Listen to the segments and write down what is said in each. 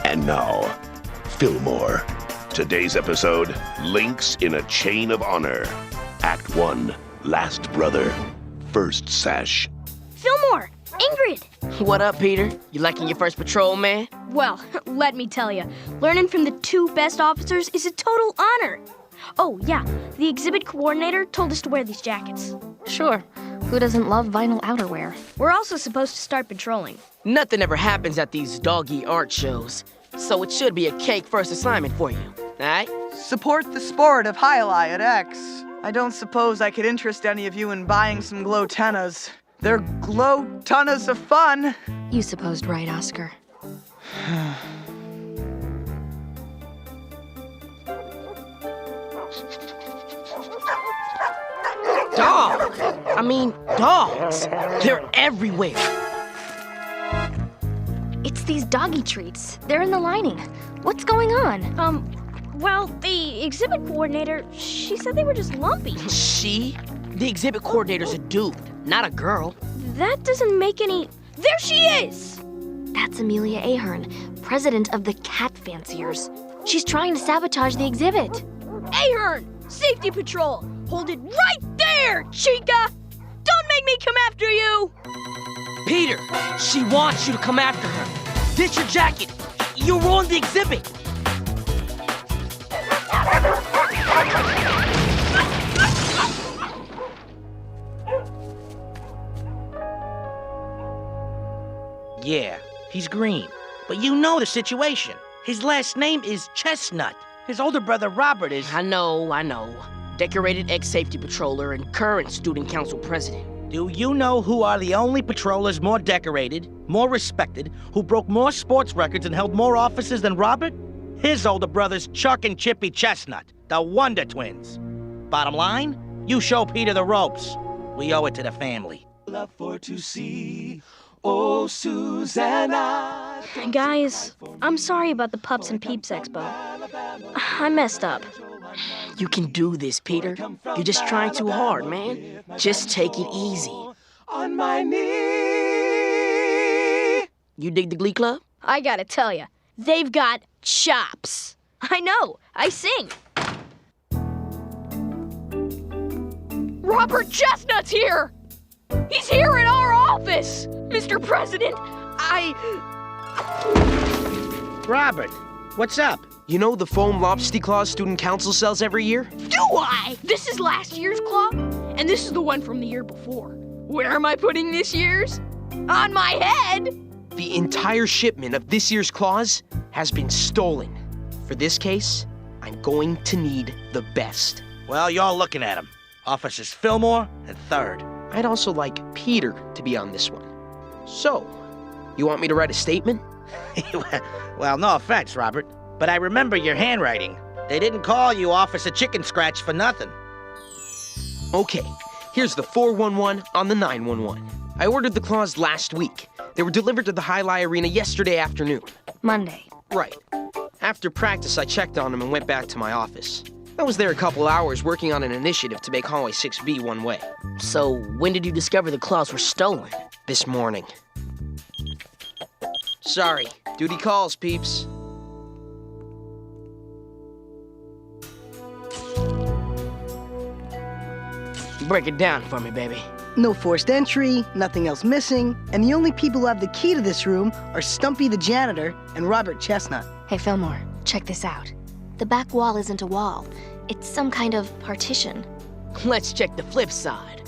And now, Fillmore. Today's episode, Links in a Chain of Honor. Act 1, Last Brother. First Sash. Fillmore! Ingrid! What up, Peter? You liking your first patrol, man? Well, let me tell you, learning from the two best officers is a total honor. Oh, yeah, the exhibit coordinator told us to wear these jackets. Sure. Who doesn't love vinyl outerwear? We're also supposed to start patrolling. Nothing ever happens at these doggy art shows, so it should be a cake first assignment for you, alright? Support the sport of Hyli at X. I don't suppose I could interest any of you in buying some glow tennas. They're glow tonnas of fun. You supposed right, Oscar. Dogs! I mean, dogs! They're everywhere! It's these doggy treats. They're in the lining. What's going on? Well, the exhibit coordinator, she said they were just lumpy. She? The exhibit coordinator's a dude, not a girl. That doesn't make any... There she is! That's Amelia Ahern, president of the cat fanciers. She's trying to sabotage the exhibit. Ahern! Safety patrol! Hold it right there, chica! Don't make me come after you! Peter, she wants you to come after her. Ditch your jacket. You ruined the exhibit. Yeah, he's green. But you know the situation. His last name is Chestnut. His older brother Robert is... I know. Decorated ex-safety patroller and current student council president. Do you know who are the only patrollers more decorated, more respected, who broke more sports records and held more offices than Robert? His older brothers Chuck and Chippy Chestnut, the Wonder Twins. Bottom line, you show Peter the ropes. We owe it to the family. Love for to see, oh Susanna. Guys, I'm sorry about the Pups and Peeps Expo. I messed up. You can do this, Peter. You're just trying too hard, man. Just take it easy. On my knee. You dig the Glee Club? I gotta tell you, they've got chops. I know, I sing. Robert Chestnut's here! He's here in our office! Mr. President, Robert, what's up? You know the foam lobster claws student council sells every year? Do I? This is last year's claw, and this is the one from the year before. Where am I putting this year's? On my head! The entire shipment of this year's claws has been stolen. For this case, I'm going to need the best. Well, you're looking at him. Officers Fillmore and Third. I'd also like Peter to be on this one. So, you want me to write a statement? Well, no offense, Robert, but I remember your handwriting. They didn't call you Officer Chicken Scratch for nothing. Okay, here's the 411 on the 911. I ordered the claws last week. They were delivered to the Hyli Arena yesterday afternoon. Monday. Right. After practice, I checked on them and went back to my office. I was there a couple hours working on an initiative to make Hallway 6B one way. So, when did you discover the claws were stolen? This morning. Sorry. Duty calls, peeps. Break it down for me, baby. No forced entry, nothing else missing, and the only people who have the key to this room are Stumpy the janitor and Robert Chestnut. Hey, Fillmore, check this out. The back wall isn't a wall. It's some kind of partition. Let's check the flip side.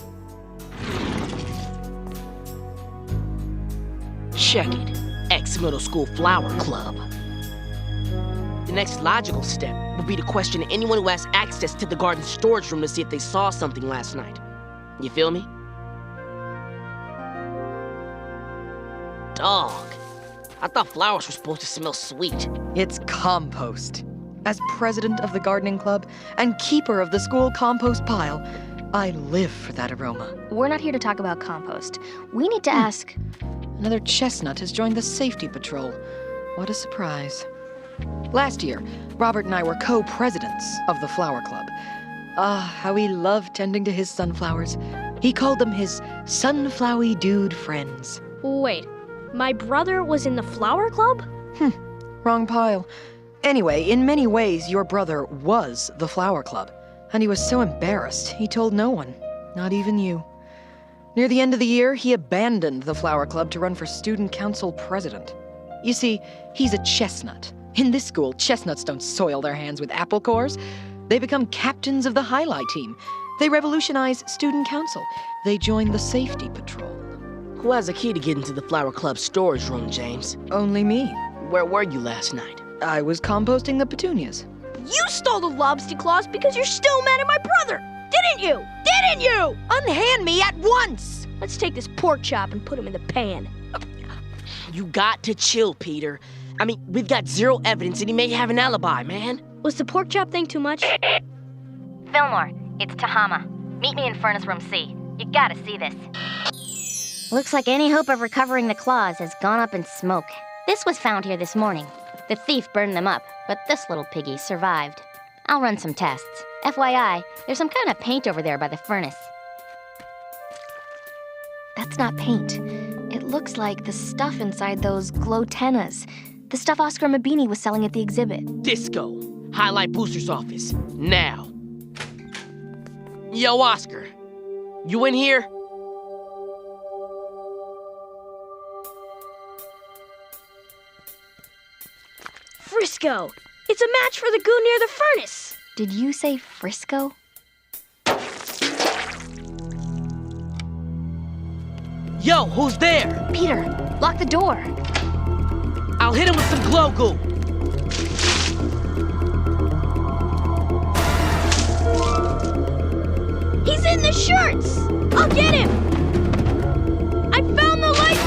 Check it. Ex-middle school flower club. The next logical step would be to question anyone who has access to the garden storage room to see if they saw something last night. You feel me? Dog. I thought flowers were supposed to smell sweet. It's compost. As president of the gardening club and keeper of the school compost pile, I live for that aroma. We're not here to talk about compost. We need to ask... Another Chestnut has joined the safety patrol. What a surprise. Last year, Robert and I were co-presidents of the flower club. Ah, how he loved tending to his sunflowers. He called them his sunflowy dude friends. Wait, my brother was in the flower club? Wrong pile. Anyway, in many ways, your brother was the flower club. And he was so embarrassed, he told no one, not even you. Near the end of the year, he abandoned the flower club to run for student council president. You see, he's a chestnut. In this school, chestnuts don't soil their hands with apple cores. They become captains of the highlight team. They revolutionize student council. They join the safety patrol. Who has a key to get into the flower club storage room, James? Only me. Where were you last night? I was composting the petunias. You stole the lobster claws because you're still mad at my brother! Didn't you? Didn't you? Unhand me at once! Let's take this pork chop and put him in the pan. You got to chill, Peter. I mean, we've got zero evidence and he may have an alibi, man. Was the pork chop thing too much? Fillmore, it's Tahama. Meet me in furnace room C. You gotta see this. Looks like any hope of recovering the claws has gone up in smoke. This was found here this morning. The thief burned them up, but this little piggy survived. I'll run some tests. FYI, there's some kind of paint over there by the furnace. That's not paint. It looks like the stuff inside those glow tennas. The stuff Oscar Mabini was selling at the exhibit. Disco. Highlight Booster's office. Now. Yo, Oscar. You in here? Frisco! It's a match for the goo near the furnace! Did you say Frisco? Yo, who's there? Peter, lock the door. I'll hit him with some glow goo. He's in the shirts! I'll get him! I found the light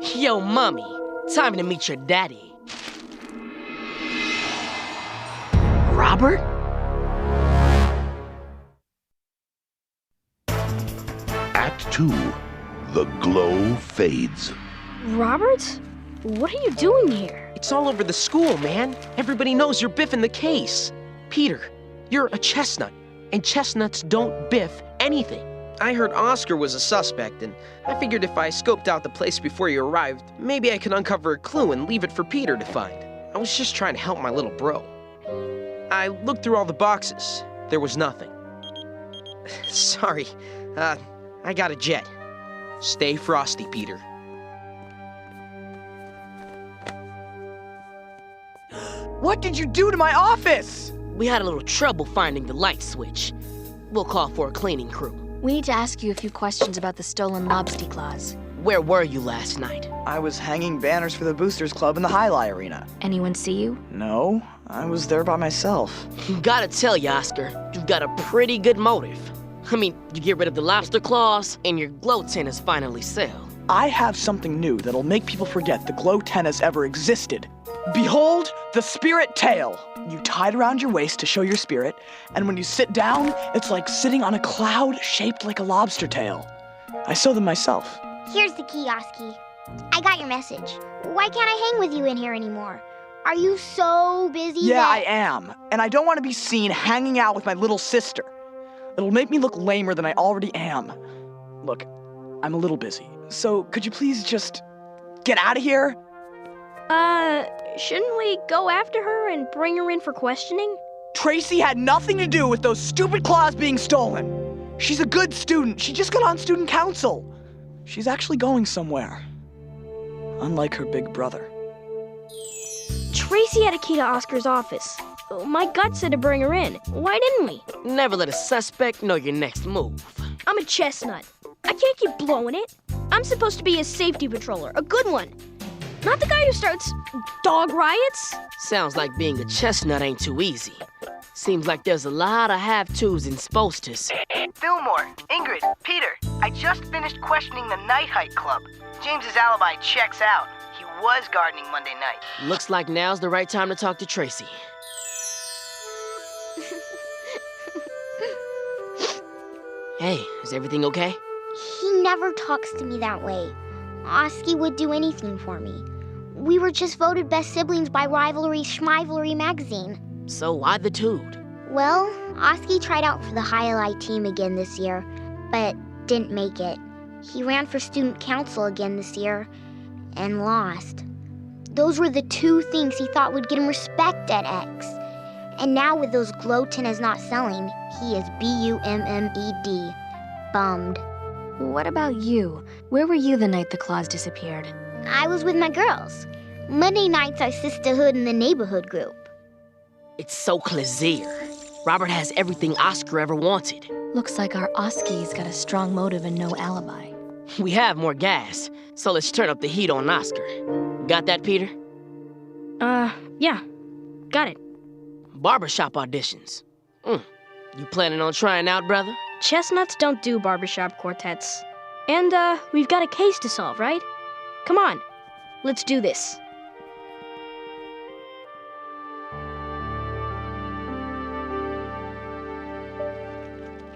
switch! Yo, mommy. Time to meet your daddy. Robert? Act 2. The glow fades. Robert? What are you doing here? It's all over the school, man. Everybody knows you're biffing the case. Peter, you're a chestnut, and chestnuts don't biff anything. I heard Oscar was a suspect, and I figured if I scoped out the place before you arrived, maybe I could uncover a clue and leave it for Peter to find. I was just trying to help my little bro. I looked through all the boxes. There was nothing. Sorry, I got a jet. Stay frosty, Peter. What did you do to my office? We had a little trouble finding the light switch. We'll call for a cleaning crew. We need to ask you a few questions about the stolen lobster claws. Where were you last night? I was hanging banners for the Boosters Club in the Highlight Arena. Anyone see you? No, I was there by myself. Gotta tell you, Oscar, you've got a pretty good motive. I mean, you get rid of the lobster claws, and your glow tennas finally sell. I have something new that'll make people forget the glow tennas ever existed. Behold, the spirit tail. You tie it around your waist to show your spirit, and when you sit down, it's like sitting on a cloud shaped like a lobster tail. I sew them myself. Here's the key, Oski. I got your message. Why can't I hang with you in here anymore? Are you so busy Yeah, that... I am. And I don't want to be seen hanging out with my little sister. It'll make me look lamer than I already am. Look, I'm a little busy. So could you please just get out of here? Shouldn't we go after her and bring her in for questioning? Tracy had nothing to do with those stupid claws being stolen. She's a good student. She just got on student council. She's actually going somewhere. Unlike her big brother. Tracy had a key to Oscar's office. My gut said to bring her in. Why didn't we? Never let a suspect know your next move. I'm a chestnut. I can't keep blowing it. I'm supposed to be a safety patroller, a good one. Not the guy who starts dog riots. Sounds like being a chestnut ain't too easy. Seems like there's a lot of have-tos and supposed-tos. Fillmore, Ingrid, Peter, I just finished questioning the Night Hike Club. James's alibi checks out. He was gardening Monday night. Looks like now's the right time to talk to Tracy. Hey, is everything okay? He never talks to me that way. Oski would do anything for me. We were just voted best siblings by Rivalry Schmivalry magazine. So why the tood? Well, Oski tried out for the highlight team again this year, but didn't make it. He ran for student council again this year and lost. Those were the two things he thought would get him respect at X. And now with those glow tinnas not selling, he is B-U-M-M-E-D. Bummed. What about you? Where were you the night the claws disappeared? I was with my girls. Monday nights are sisterhood in the neighborhood group. It's so clear. Robert has everything Oscar ever wanted. Looks like our Oski's got a strong motive and no alibi. We have more gas, so let's turn up the heat on Oscar. Got that, Peter? Yeah. Got it. Barbershop auditions. You planning on trying out, brother? Chestnuts don't do barbershop quartets. And, we've got a case to solve, right? Come on, let's do this.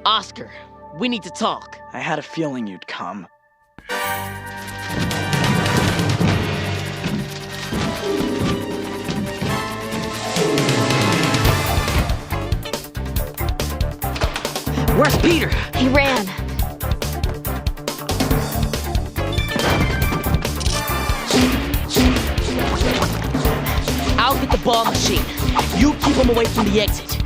Oscar, we need to talk. I had a feeling you'd come. Where's Peter? He ran. I'll get the ball machine. You keep him away from the exit.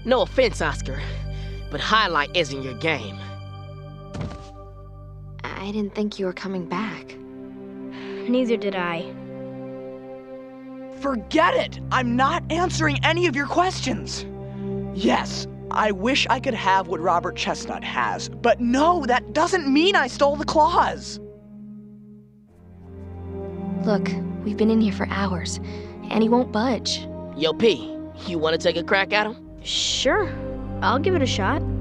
No offense, Oscar, but highlight isn't your game. I didn't think you were coming back. Neither did I. Forget it! I'm not answering any of your questions. Yes, I wish I could have what Robert Chestnut has, but no, that doesn't mean I stole the claws. Look, we've been in here for hours, and he won't budge. Yo, P, you want to take a crack at him? Sure, I'll give it a shot. Fillmore,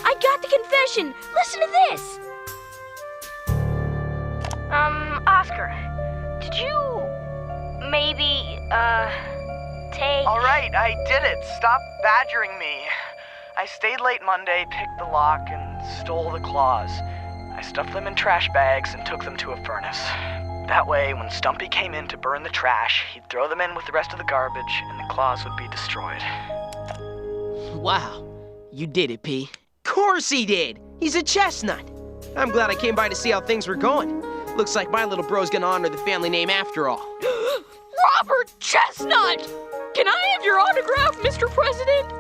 I got the confession. Listen to this. Oscar, did you maybe, take... All right, I did it. Stop badgering me. I stayed late Monday, picked the lock, and stole the claws. I stuffed them in trash bags and took them to a furnace. That way, when Stumpy came in to burn the trash, he'd throw them in with the rest of the garbage, and the claws would be destroyed. Wow, you did it, P. Course he did. He's a chestnut. I'm glad I came by to see how things were going. Looks like my little bro's gonna honor the family name after all. Robert Chestnut! Can I have your autograph, Mr. President?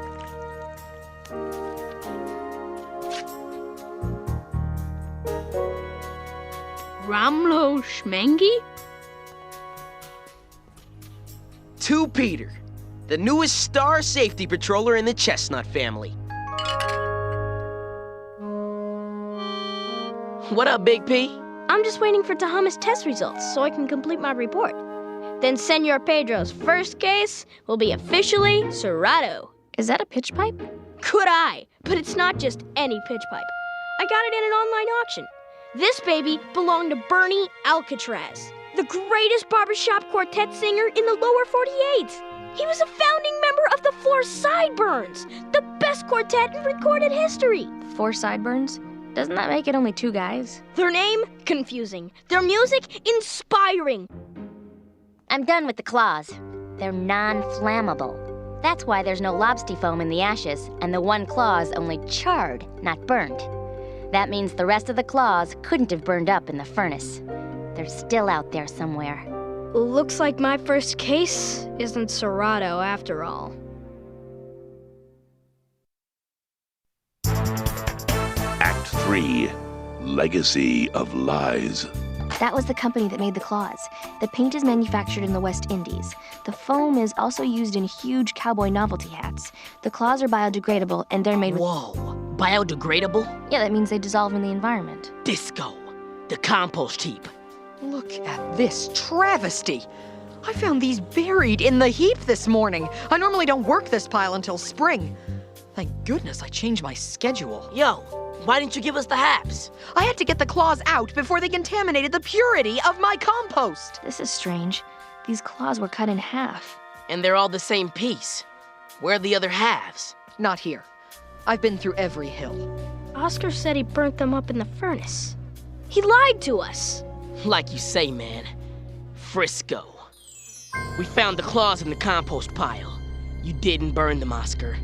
Ramlo Schmengi? To Peter, the newest star safety patroller in the Chestnut family. What up, Big P? I'm just waiting for Tahama's test results so I can complete my report. Then Senor Pedro's first case will be officially Cerrado. Is that a pitch pipe? Could I? But it's not just any pitch pipe. I got it in an online auction. This baby belonged to Bernie Alcatraz, the greatest barbershop quartet singer in the lower 48. He was a founding member of the Four Sideburns, the best quartet in recorded history. 4 sideburns? Doesn't that make it only 2 guys? Their name? Confusing. Their music? Inspiring. I'm done with the claws. They're non-flammable. That's why there's no lobster foam in the ashes, and the one claw's only charred, not burned. That means the rest of the claws couldn't have burned up in the furnace. They're still out there somewhere. Looks like my first case isn't Cerrado after all. 3, Legacy of Lies. That was the company that made the claws. The paint is manufactured in the West Indies. The foam is also used in huge cowboy novelty hats. The claws are biodegradable, and they're made with... Whoa, biodegradable? Yeah, that means they dissolve in the environment. Disco, the compost heap. Look at this travesty. I found these buried in the heap this morning. I normally don't work this pile until spring. Thank goodness I changed my schedule. Yo, why didn't you give us the haps? I had to get the claws out before they contaminated the purity of my compost. This is strange. These claws were cut in half. And they're all the same piece. Where are the other halves? Not here. I've been through every hill. Oscar said he burnt them up in the furnace. He lied to us. Like you say, man. Frisco. We found the claws in the compost pile. You didn't burn them, Oscar.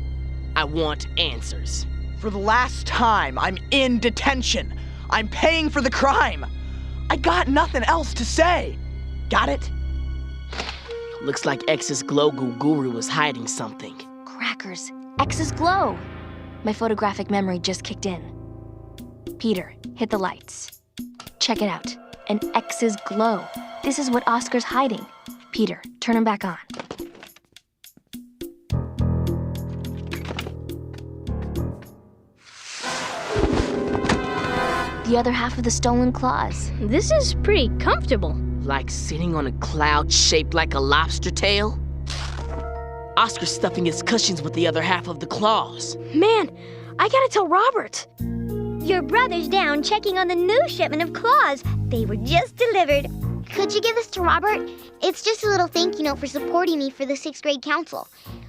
I want answers. For the last time, I'm in detention. I'm paying for the crime. I got nothing else to say. Got it? Looks like X's glow goo guru was hiding something. Crackers. X's glow. My photographic memory just kicked in. Peter, hit the lights. Check it out. An X's glow. This is what Oscar's hiding. Peter, turn him back on. The other half of the stolen claws. This is pretty comfortable. Like sitting on a cloud shaped like a lobster tail? Oscar's stuffing his cushions with the other half of the claws. Man, I gotta tell Robert. Your brother's down checking on the new shipment of claws. They were just delivered. Could you give this to Robert? It's just a little thank you note for supporting me for the 6th grade council.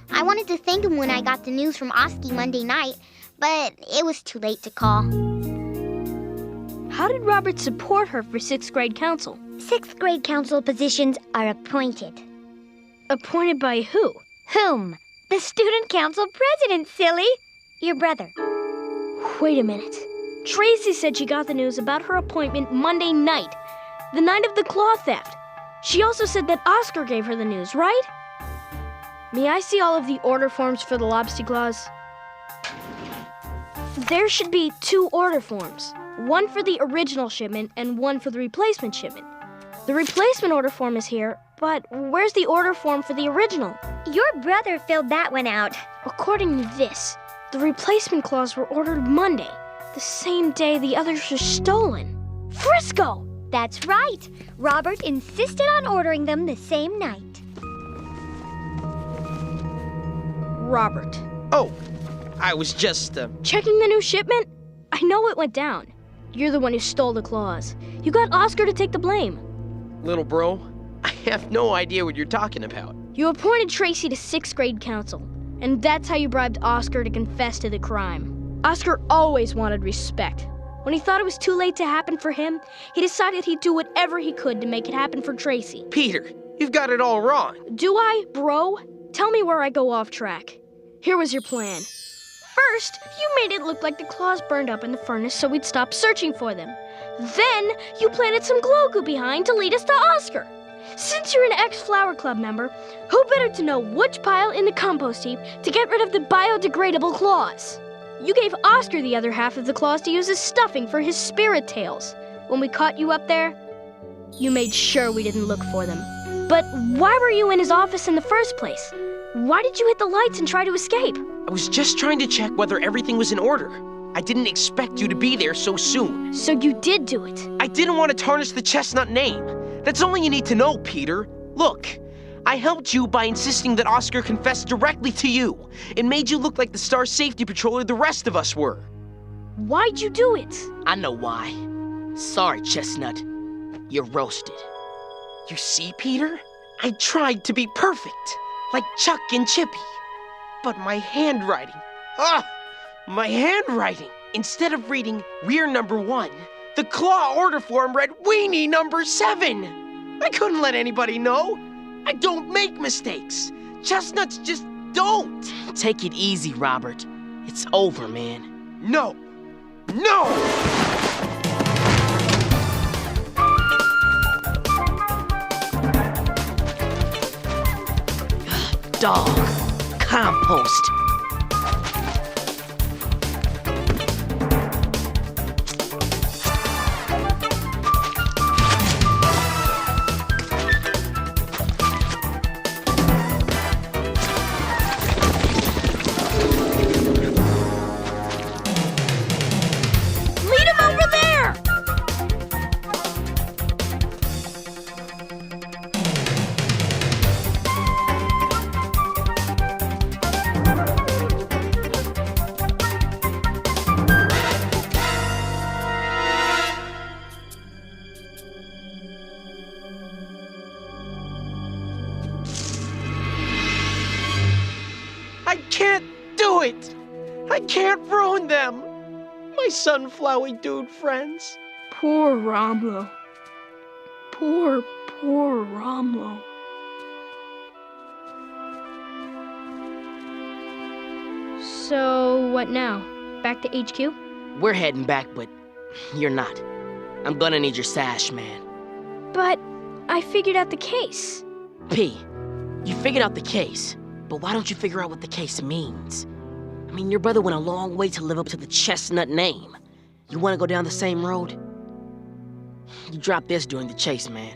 I wanted to thank him when I got the news from Oski Monday night, but it was too late to call. How did Robert support her for 6th grade council? 6th grade council positions are appointed. Appointed by who? Whom? The student council president, silly. Your brother. Wait a minute. Tracy said she got the news about her appointment Monday night, the night of the claw theft. She also said that Oscar gave her the news, right? May I see all of the order forms for the lobster claws? There should be 2 order forms. One for the original shipment and one for the replacement shipment. The replacement order form is here, but where's the order form for the original? Your brother filled that one out. According to this, the replacement claws were ordered Monday, the same day the others were stolen. Frisco! That's right. Robert insisted on ordering them the same night. Robert. Oh, I was just, Checking the new shipment? I know it went down. You're the one who stole the claws. You got Oscar to take the blame. Little bro, I have no idea what you're talking about. You appointed Tracy to 6th grade council, and that's how you bribed Oscar to confess to the crime. Oscar always wanted respect. When he thought it was too late to happen for him, he decided he'd do whatever he could to make it happen for Tracy. Peter, you've got it all wrong. Do I, bro? Tell me where I go off track. Here was your plan. First, you made it look like the claws burned up in the furnace so we'd stop searching for them. Then, you planted some glow goo behind to lead us to Oscar. Since you're an ex-Flower Club member, who better to know which pile in the compost heap to get rid of the biodegradable claws? You gave Oscar the other half of the claws to use as stuffing for his spirit tails. When we caught you up there, you made sure we didn't look for them. But why were you in his office in the first place? Why did you hit the lights and try to escape? I was just trying to check whether everything was in order. I didn't expect you to be there so soon. So you did do it. I didn't want to tarnish the Chestnut name. That's all you need to know, Peter. Look, I helped you by insisting that Oscar confess directly to you. It made you look like the Star Safety Patroller the rest of us were. Why'd you do it? I know why. Sorry, Chestnut. You're roasted. You see, Peter? I tried to be perfect, like Chuck and Chippy. But my handwriting, my handwriting. Instead of reading We're number 1, the claw order form read Weenie number 7. I couldn't let anybody know. I don't make mistakes. Chestnuts just don't. Take it easy, Robert. It's over, man. No. No! Dog. Compost. do it! I can't ruin them! My sunflower dude friends. Poor Romlo. Poor Romlo. So, what now? Back to HQ? We're heading back, but you're not. I'm gonna need your sash, man. But I figured out the case. P, you figured out the case, but why don't you figure out what the case means? I mean, your brother went a long way to live up to the Chestnut name. You wanna go down the same road? You dropped this during the chase, man.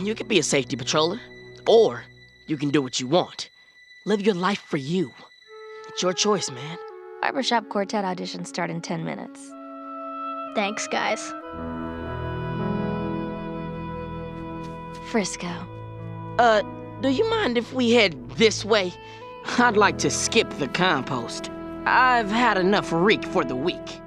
You could be a safety patroller, or you can do what you want. Live your life for you. It's your choice, man. Barbershop Quartet auditions start in 10 minutes. Thanks, guys. Frisco. Do you mind if we head this way? I'd like to skip the compost. I've had enough reek for the week.